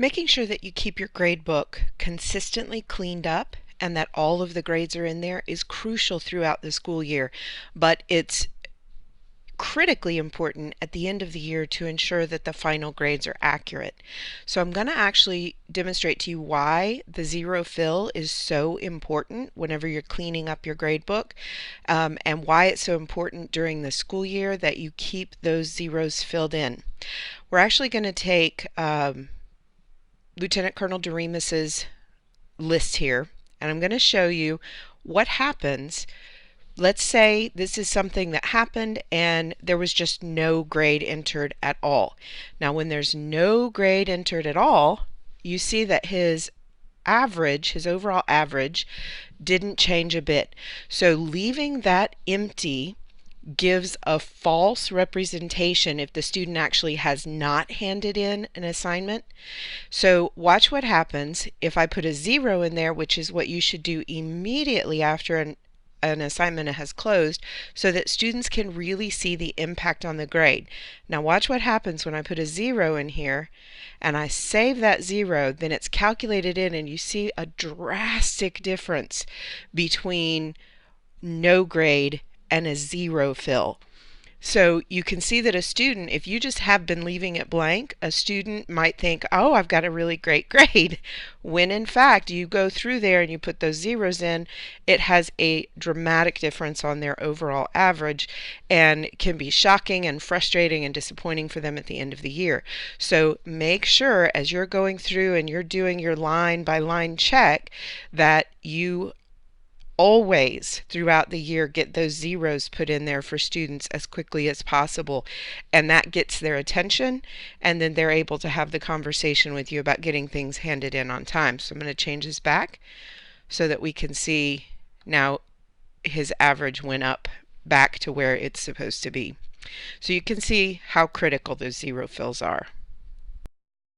Making sure that you keep your grade book consistently cleaned up and that all of the grades are in there is crucial throughout the school year, but it's critically important at the end of the year to ensure that the final grades are accurate. So I'm going to actually demonstrate to you why the zero fill is so important whenever you're cleaning up your grade book, and why it's so important during the school year that you keep those zeros filled in. We're actually going to take Lieutenant Colonel Doremus's list here, and I'm going to show you what happens. Let's say this is something that happened and there was just no grade entered at all. Now, when there's no grade entered at all, you see that his average, his overall average, didn't change a bit. So leaving that empty gives a false representation if the student actually has not handed in an assignment. So watch what happens if I put a 0 in there, which is what you should do immediately after an assignment has closed, so that students can really see the impact on the grade. Now watch what happens when I put a 0 in here and I save that 0, then it's calculated in and you see a drastic difference between no grade and a 0 fill. So you can see that a student, if you just have been leaving it blank, a student might think, oh, I've got a really great grade. When in fact, you go through there and you put those zeros in, it has a dramatic difference on their overall average and can be shocking and frustrating and disappointing for them at the end of the year. So make sure as you're going through and you're doing your line by line check that you always throughout the year get those zeros put in there for students as quickly as possible, and that gets their attention, and then they're able to have the conversation with you about getting things handed in on time. So I'm going to change this back so that we can see now his average went up back to where it's supposed to be. So you can see how critical those 0 fills are.